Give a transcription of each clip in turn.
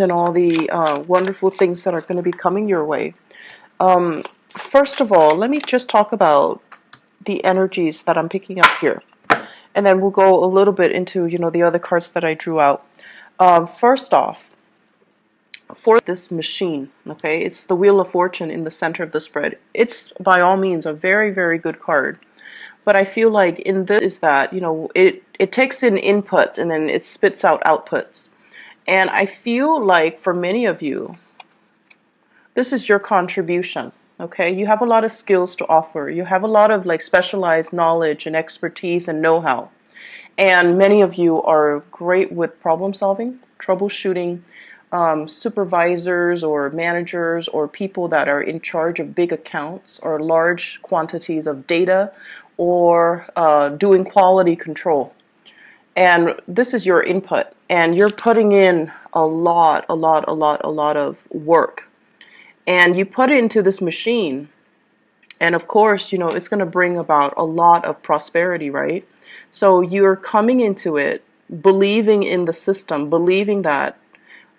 and all the wonderful things that are going to be coming your way. Um, First of all, let me just talk about the energies that I'm picking up here, and then we'll go a little bit into the other cards that I drew out. First off, for this machine, okay, it's the Wheel of Fortune in the center of the spread. It's by all means a very, very good card. But I feel like in this is that, it takes in inputs and then it spits out outputs. And I feel like for many of you, this is your contribution. Okay, you have a lot of skills to offer. You have a lot of like specialized knowledge and expertise and know-how. And many of you are great with problem solving, troubleshooting, supervisors or managers or people that are in charge of big accounts or large quantities of data or doing quality control. And this is your input, and you're putting in a lot of work. And you put it into this machine, and of course, it's going to bring about a lot of prosperity, right? So you're coming into it believing in the system, believing that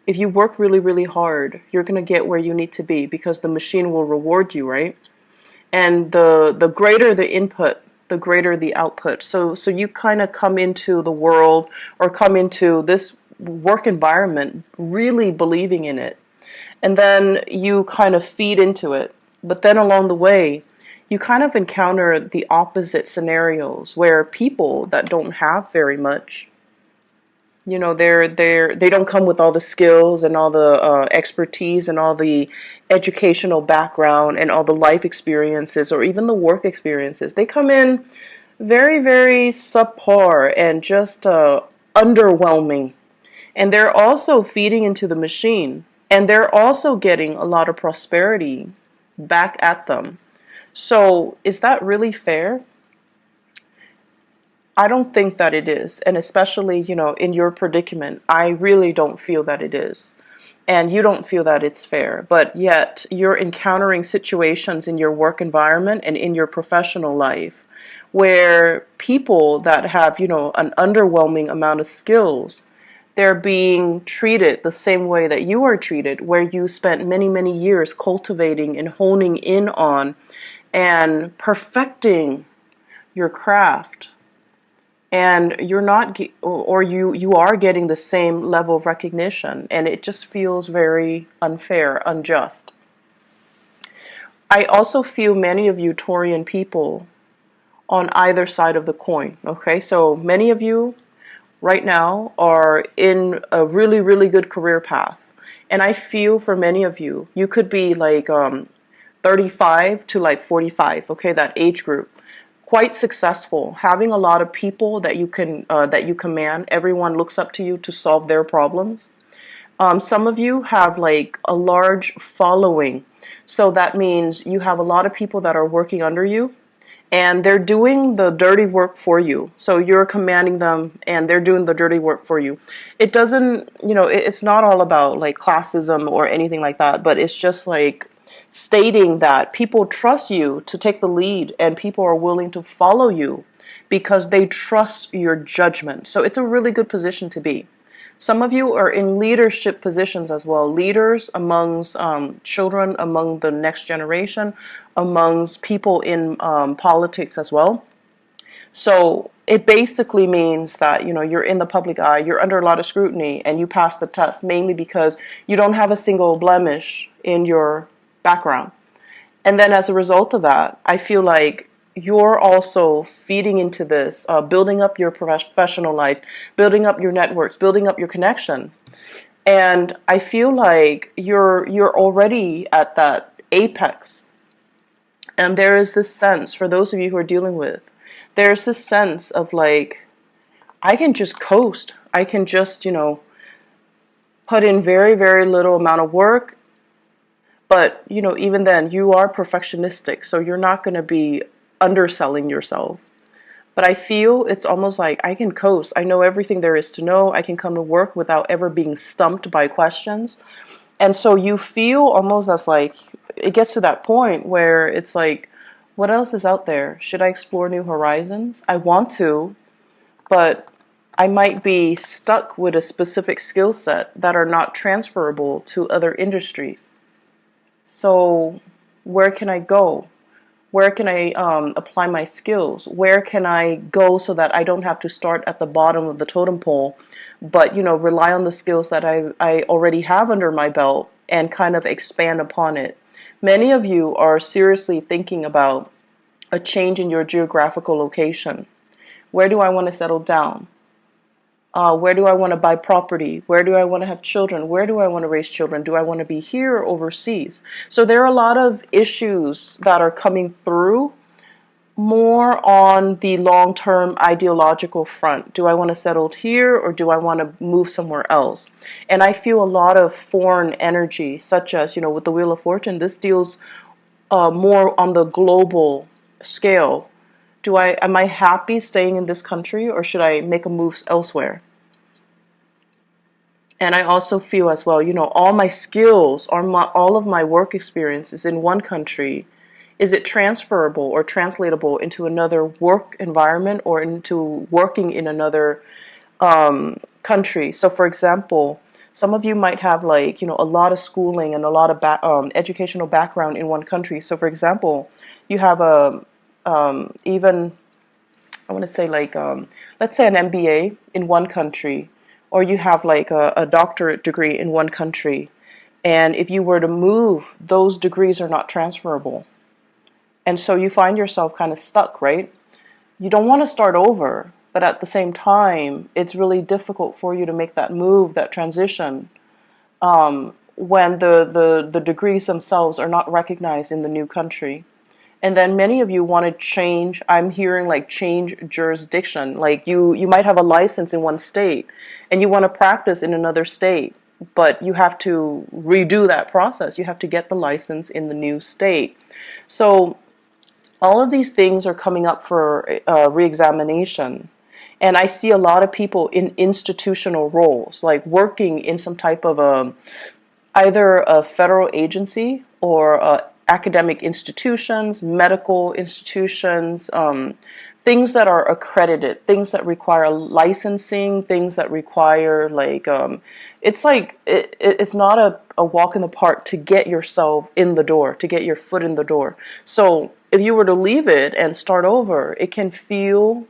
if you work really, really hard, you're going to get where you need to be because the machine will reward you, right? And the greater the input, the greater the output. So you kind of come into the world or come into this work environment really believing in it. And then you kind of feed into it. But then along the way, you kind of encounter the opposite scenarios where people that don't have very much, they don't come with all the skills and all the expertise and all the educational background and all the life experiences or even the work experiences. They come in very, very subpar and just underwhelming. And they're also feeding into the machine. And they're also getting a lot of prosperity back at them. So is that really fair? I don't think that it is. And especially, in your predicament, I really don't feel that it is. And you don't feel that it's fair. But yet you're encountering situations in your work environment and in your professional life where people that have, an underwhelming amount of skills, they're being treated the same way that you are treated, where you spent many, many years cultivating and honing in on and perfecting your craft. And you're not, or you are getting the same level of recognition, and it just feels very unfair, unjust. I also feel many of you Taurian people on either side of the coin, okay? So many of you right now are in a really, really good career path. And I feel for many of you, you could be like 35 to like 45, okay, that age group. Quite successful, having a lot of people that you command. Everyone looks up to you to solve their problems. Some of you have like a large following. So that means you have a lot of people that are working under you, and they're doing the dirty work for you. So you're commanding them and they're doing the dirty work for you. It doesn't, it's not all about like classism or anything like that, but it's just like stating that people trust you to take the lead and people are willing to follow you because they trust your judgment. So it's a really good position to be. Some of you are in leadership positions as well, leaders amongst children, among the next generation, amongst people in politics as well. So it basically means that, you're in the public eye, you're under a lot of scrutiny, and you pass the test mainly because you don't have a single blemish in your background. And then as a result of that, I feel like you're also feeding into this, building up your professional life, building up your networks, building up your connection. And I feel like you're already at that apex. And there is this sense, for those of you who are dealing with, there's this sense of like, I can just coast. I can just, put in very, very little amount of work. But, even then, you are perfectionistic, so you're not going to be underselling yourself. But I feel it's almost like I can coast. I know everything there is to know. I can come to work without ever being stumped by questions. And so you feel almost as like, it gets to that point where it's like, what else is out there? Should I explore new horizons? I want to, but I might be stuck with a specific skill set that are not transferable to other industries. So where can I go? Where can I apply my skills? Where can I go so that I don't have to start at the bottom of the totem pole, but rely on the skills that I already have under my belt and kind of expand upon it. Many of you are seriously thinking about a change in your geographical location. Where do I want to settle down? Where do I want to buy property? Where do I want to have children? Where do I want to raise children? Do I want to be here or overseas? So there are a lot of issues that are coming through more on the long-term ideological front. Do I want to settle here or do I want to move somewhere else? And I feel a lot of foreign energy, such as, with the Wheel of Fortune, this deals more on the global scale. Am I happy staying in this country or should I make a move elsewhere? And I also feel as well, all my skills or all of my work experience is in one country. Is it transferable or translatable into another work environment or into working in another country? So for example, some of you might have a lot of schooling and a lot of educational background in one country. So for example, you have even, I want to say let's say an MBA in one country, or you have a doctorate degree in one country. And if you were to move, those degrees are not transferable. And so you find yourself kind of stuck, right? You don't want to start over, but at the same time, it's really difficult for you to make that move, that transition, when the degrees themselves are not recognized in the new country. And then many of you want to change. I'm hearing change jurisdiction. You might have a license in one state and you want to practice in another state, but you have to redo that process. You have to get the license in the new state. So all of these things are coming up for reexamination. And I see a lot of people in institutional roles, like working in some type of either a federal agency or academic institutions, medical institutions, things that are accredited, things that require licensing, things that require it's not a walk in the park to get yourself in the door, to get your foot in the door. So if you were to leave it and start over, it can feel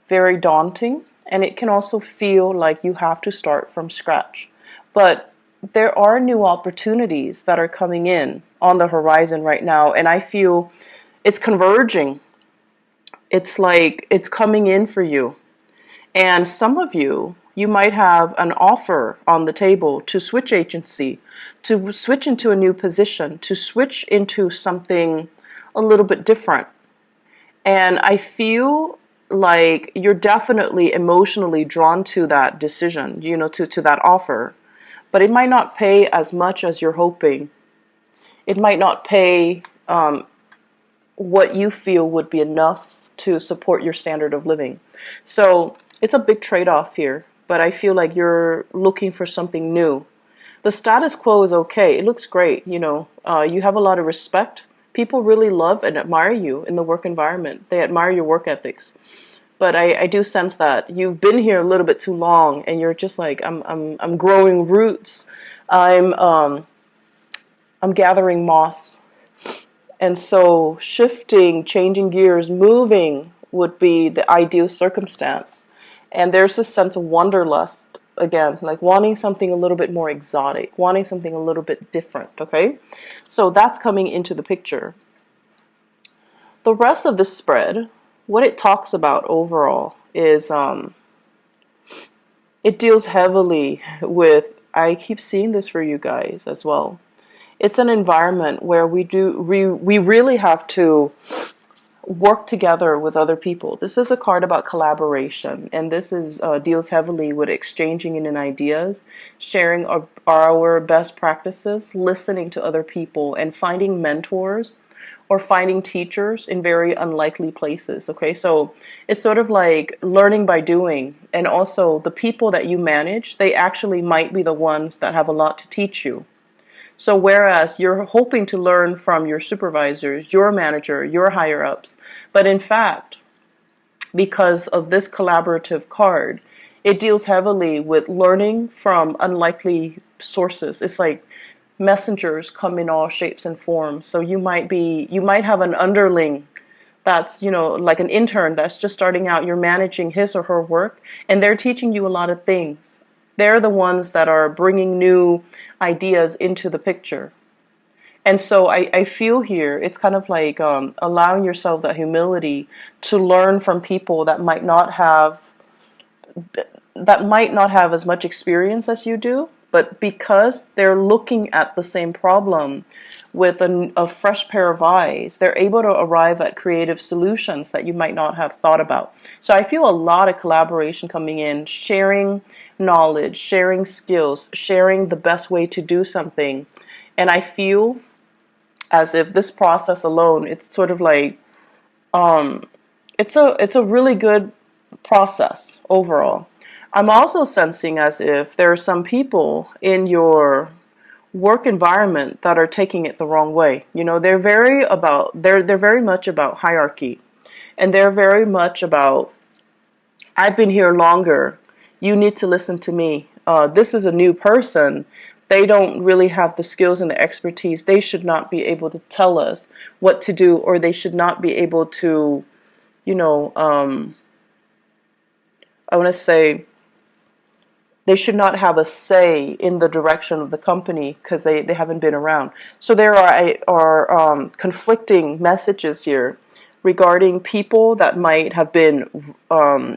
very daunting, and it can also feel like you have to start from scratch. But there are new opportunities that are coming in on the horizon right now, and I feel it's converging. It's like it's coming in for you. And some of you might have an offer on the table to switch agency, to switch into a new position, to switch into something a little bit different. And I feel like you're definitely emotionally drawn to that decision, to that offer. But it might not pay as much as you're hoping. It might not pay what you feel would be enough to support your standard of living. So it's a big trade-off here, but I feel like you're looking for something new. The status quo is okay. It looks great. You have a lot of respect. People really love and admire you in the work environment. They admire your work ethics. But I do sense that you've been here a little bit too long, and you're just like, I'm growing roots. I'm gathering moss. And so shifting, changing gears, moving would be the ideal circumstance. And there's this sense of wanderlust, again, like wanting something a little bit more exotic, wanting something a little bit different, okay? So that's coming into the picture. The rest of the spread, what it talks about overall is it deals heavily with, I keep seeing this for you guys as well. It's an environment where we really have to work together with other people. This is a card about collaboration, and this is deals heavily with exchanging in ideas, sharing our best practices, listening to other people, and finding mentors or finding teachers in very unlikely places. Okay, so it's sort of like learning by doing, and also the people that you manage, they actually might be the ones that have a lot to teach you. So whereas you're hoping to learn from your supervisors, your manager, your higher ups, but in fact, because of this collaborative card, It deals heavily with learning from unlikely sources. It's like messengers come in all shapes and forms. So you might have an underling that's, like an intern that's just starting out. You're managing his or her work, and they're teaching you a lot of things. They're the ones that are bringing new ideas into the picture. And so I feel here it's kind of like allowing yourself that humility to learn from people that might not have as much experience as you do, but because they're looking at the same problem with a fresh pair of eyes, they're able to arrive at creative solutions that you might not have thought about. So I feel a lot of collaboration coming in, sharing knowledge, sharing skills, sharing the best way to do something. And I feel as if this process alone, it's sort of like it's a really good process overall. I'm also sensing as if there are some people in your work environment that are taking it the wrong way. They're very much about hierarchy, and they're very much about, I've been here longer. You need to listen to me. This is a new person. They don't really have the skills and the expertise. They should not be able to tell us what to do, or they should not be able to, you know, I want to say, they should not have a say in the direction of the company because they haven't been around. So there are conflicting messages here regarding people that might have been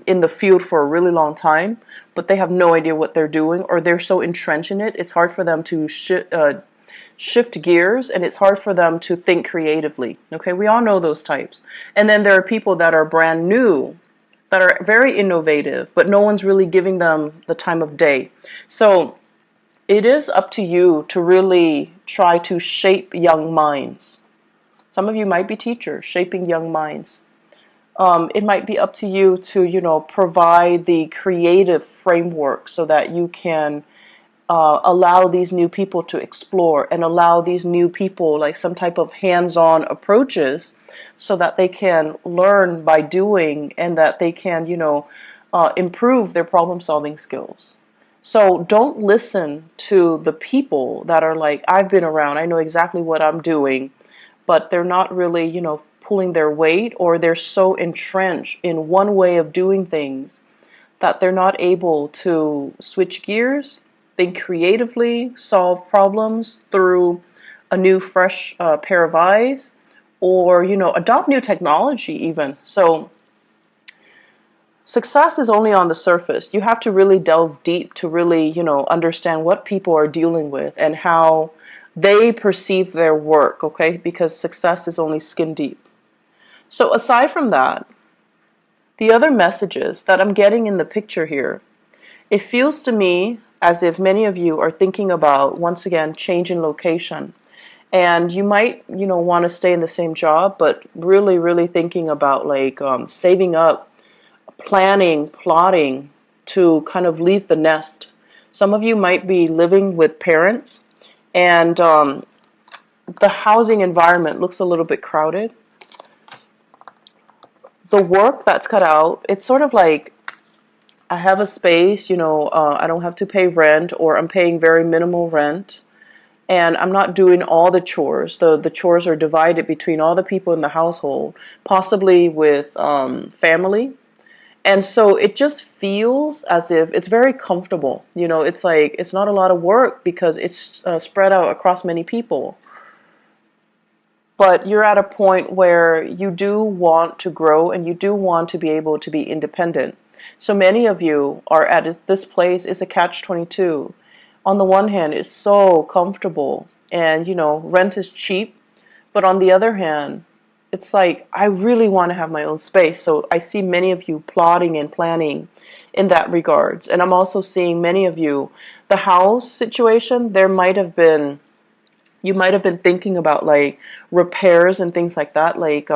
in the field for a really long time, but they have no idea what they're doing, or they're so entrenched in it, it's hard for them to shift gears, and it's hard for them to think creatively. Okay, we all know those types. And then there are people that are brand new, that are very innovative, but no one's really giving them the time of day. So it is up to you to really try to shape young minds. Some of you might be teachers, shaping young minds. It might be up to you to, provide the creative framework so that you can allow these new people to explore, and allow these new people like some type of hands-on approaches so that they can learn by doing, and that they can, improve their problem-solving skills. So don't listen to the people that are like, I've been around, I know exactly what I'm doing, but they're not really, pulling their weight, or they're so entrenched in one way of doing things that they're not able to switch gears, think creatively, solve problems through a new, fresh pair of eyes, or, adopt new technology even. So success is only on the surface. You have to really delve deep to really, understand what people are dealing with and how they perceive their work, okay? Because success is only skin deep. So aside from that, the other messages that I'm getting in the picture here, it feels to me as if many of you are thinking about, once again, changing location. And you might, want to stay in the same job, but really, really thinking about like saving up, planning, plotting to kind of leave the nest. Some of you might be living with parents, and the housing environment looks a little bit crowded. The work that's cut out, it's sort of like, I have a space, I don't have to pay rent, or I'm paying very minimal rent, and I'm not doing all the chores. The chores are divided between all the people in the household, possibly with family. And so it just feels as if it's very comfortable. It's like, it's not a lot of work because it's spread out across many people. But you're at a point where you do want to grow, and you do want to be able to be independent. So many of you are at this place. Is a catch-22. On the one hand, it's so comfortable, and rent is cheap, but on the other hand, it's like, I really want to have my own space. So I see many of you plotting and planning in that regards. And I'm also seeing many of you, the house situation, you might have been thinking about like repairs and things like that. Like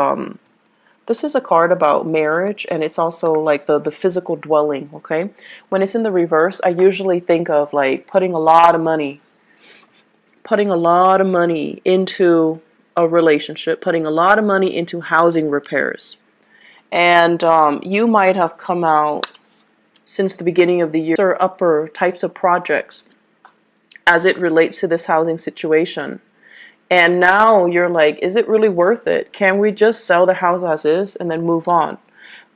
this is a card about marriage, and it's also like the physical dwelling, okay? When it's in the reverse, I usually think of like putting a lot of money into a relationship, putting a lot of money into housing repairs. And you might have come out since the beginning of the year or upper types of projects as it relates to this housing situation. And now you're like, is it really worth it? Can we just sell the house as is and then move on?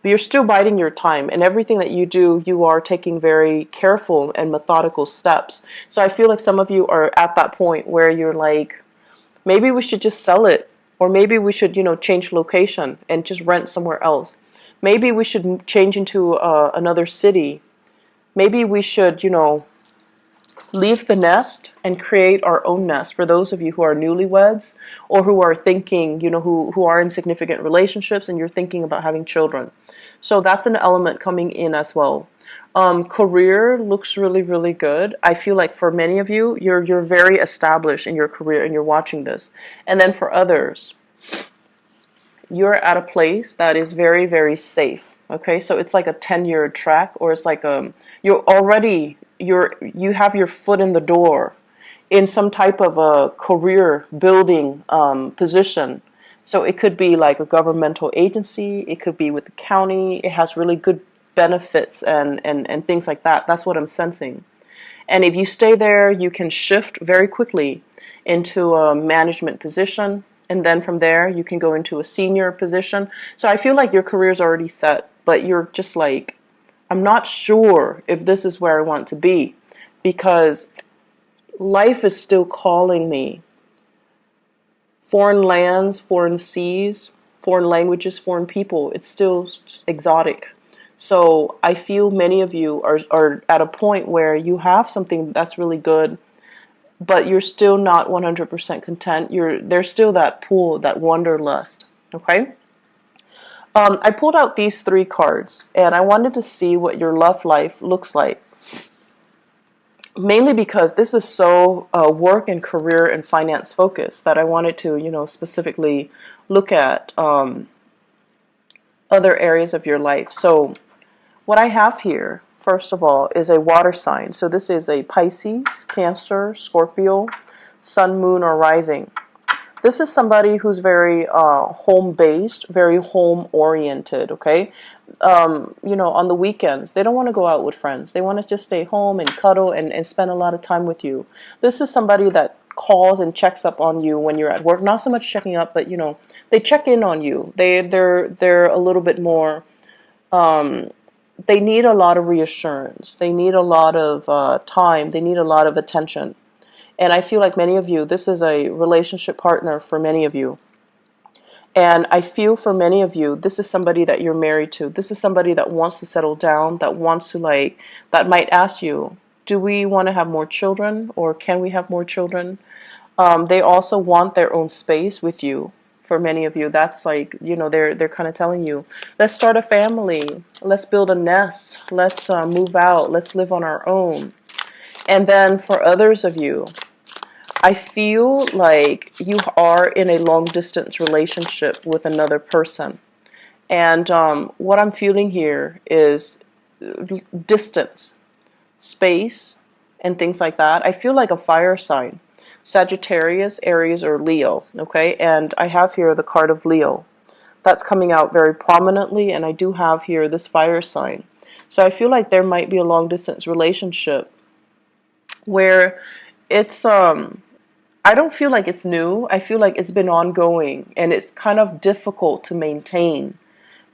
But you're still biding your time, and everything that you do, you are taking very careful and methodical steps. So I feel like some of you are at that point where you're like, maybe we should just sell it, or maybe we should, change location and just rent somewhere else. Maybe we should change into another city. Maybe we should, leave the nest and create our own nest. For those of you who are newlyweds or who are thinking, who are in significant relationships and you're thinking about having children. So that's an element coming in as well. Career looks really, really good. I feel like for many of you, you're very established in your career and you're watching this. And then for others, you're at a place that is very, very safe. Okay, so it's like a tenured track, or it's like you have your foot in the door in some type of a career building position. So it could be like a governmental agency, it could be with the county, it has really good benefits and things like that. That's what I'm sensing. And if you stay there, you can shift very quickly into a management position. And then from there, you can go into a senior position. So I feel like your career is already set, but you're just like, I'm not sure if this is where I want to be, because life is still calling me. Foreign lands, foreign seas, foreign languages, foreign people, it's still exotic. So I feel many of you are at a point where you have something that's really good, but you're still not 100% content. There's still that pull, that wanderlust. Okay? I pulled out these 3 cards, and I wanted to see what your love life looks like. Mainly because this is so work and career and finance focused that I wanted to, specifically look at other areas of your life. So what I have here, first of all, is a water sign. So this is a Pisces, Cancer, Scorpio, Sun, Moon, or Rising. This is somebody who's very home-based, very home-oriented, okay? On the weekends, they don't want to go out with friends. They want to just stay home and cuddle and spend a lot of time with you. This is somebody that calls and checks up on you when you're at work. Not so much checking up, but, they check in on you. They're a little bit more, they need a lot of reassurance. They need a lot of time. They need a lot of attention. And I feel like many of you, this is a relationship partner for many of you. And I feel for many of you, this is somebody that you're married to. This is somebody that wants to settle down, that wants to that might ask you, do we want to have more children, or can we have more children? They also want their own space with you. For many of you, that's like, they're kind of telling you, let's start a family. Let's build a nest. Let's move out. Let's live on our own. And then for others of you, I feel like you are in a long-distance relationship with another person. And what I'm feeling here is distance, space, and things like that. I feel like a fire sign. Sagittarius, Aries, or Leo, okay? And I have here the card of Leo. That's coming out very prominently, and I do have here this fire sign. So I feel like there might be a long-distance relationship where it's I don't feel like it's new. I feel like it's been ongoing, and it's kind of difficult to maintain,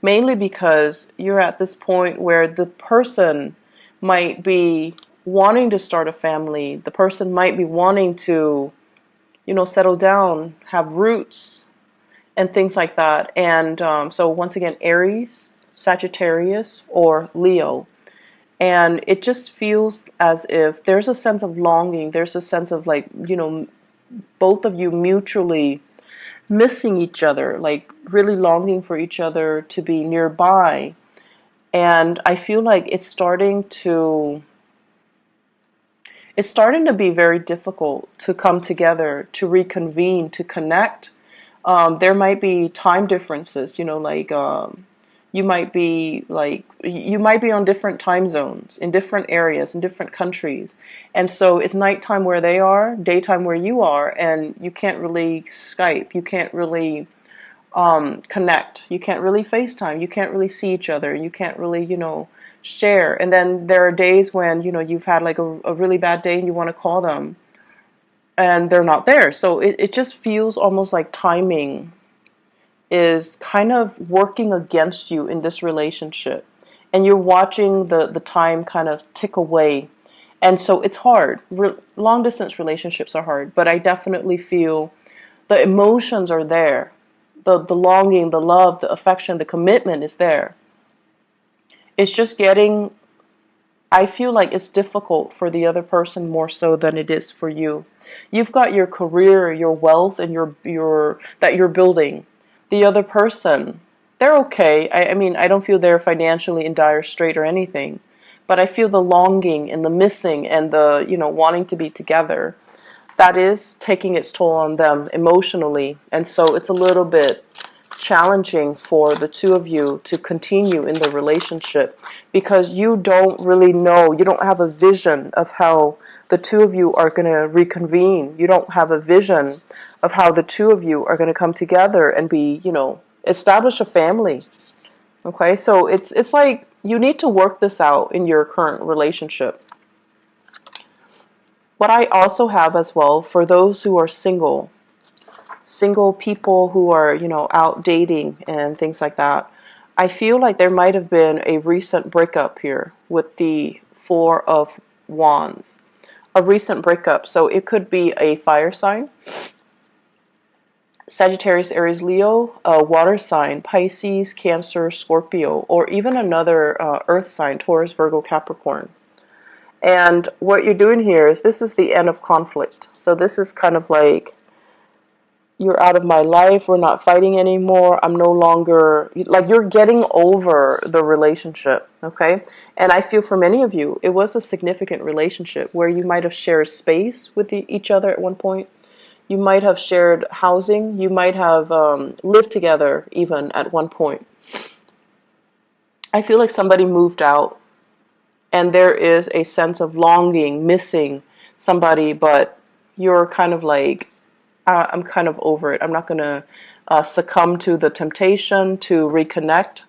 mainly because you're at this point where the person might be wanting to start a family. The person might be wanting to, settle down, have roots, and things like that. And so once again, Aries, Sagittarius, or Leo. And it just feels as if there's a sense of longing. There's a sense of both of you mutually missing each other, like really longing for each other to be nearby. And I feel like it's starting to be very difficult to come together, to reconvene, to connect. There might be time differences, you might be on different time zones, in different areas, in different countries. And so it's nighttime where they are, daytime where you are, and you can't really Skype, you can't really connect, you can't really FaceTime, you can't really see each other, you can't really, share. And then there are days when, you know, you've had like a really bad day and you want to call them and they're not there. So it just feels almost like timing is kind of working against you in this relationship. And you're watching the time kind of tick away. And so it's hard. Long distance relationships are hard, but I definitely feel the emotions are there. The longing, the love, the affection, the commitment is there. It's just getting, I feel like it's difficult for the other person more so than it is for you. You've got your career, your wealth, and your that you're building. The other person, they're okay. I mean, I don't feel they're financially in dire strait or anything, but I feel the longing and the missing and the, you know, wanting to be together. That is taking its toll on them emotionally, and so it's a little bit challenging for the two of you to continue in the relationship because you don't really know, you don't have a vision of how the two of you are going to reconvene. You don't have a vision of how the two of you are going to come together and be, you know, establish a family. Okay, so it's like you need to work this out in your current relationship. What I also have as well, for those who are single people who are, you know, out dating and things like that, I feel like there might have been a recent breakup here with the Four of Wands. A recent breakup. So it could be a fire sign, Sagittarius, Aries, Leo, a water sign, Pisces, Cancer, Scorpio, or even another earth sign, Taurus, Virgo, Capricorn. And what you're doing here is this is the end of conflict. So this is kind of like, you're out of my life, we're not fighting anymore, I'm no longer, like, you're getting over the relationship, okay? And I feel for many of you, it was a significant relationship where you might have shared space with each other at one point. You might have shared housing. You might have lived together even at one point. I feel like somebody moved out and there is a sense of longing, missing somebody, but you're kind of like, I'm kind of over it. I'm not going to succumb to the temptation to reconnect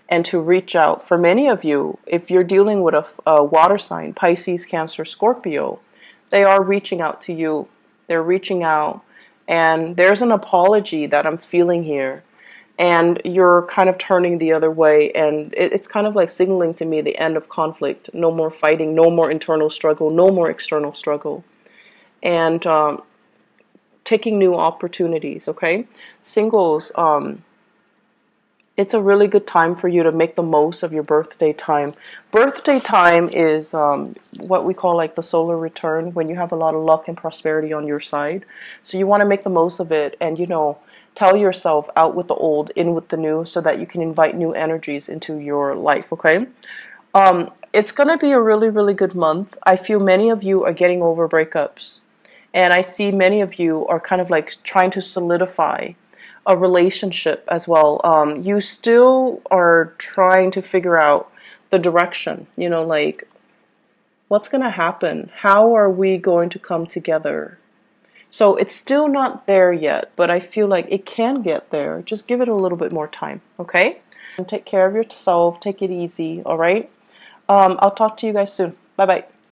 and to reach out. For many of you, if you're dealing with a water sign, Pisces, Cancer, Scorpio, they are reaching out to you. They're reaching out, and there's an apology that I'm feeling here. And you're kind of turning the other way, and it's kind of like signaling to me the end of conflict. No more fighting, no more internal struggle, no more external struggle. And taking new opportunities, okay? Singles, it's a really good time for you to make the most of your birthday time. Birthday time is what we call like the solar return, when you have a lot of luck and prosperity on your side. So you want to make the most of it and, you know, tell yourself out with the old, in with the new, so that you can invite new energies into your life, okay? It's going to be a really, really good month. I feel many of you are getting over breakups. And I see many of you are kind of like trying to solidify a relationship as well. You still are trying to figure out the direction, you know, like what's going to happen? How are we going to come together? So it's still not there yet, but I feel like it can get there. Just give it a little bit more time, okay? And take care of yourself. Take it easy, all right? I'll talk to you guys soon. Bye-bye.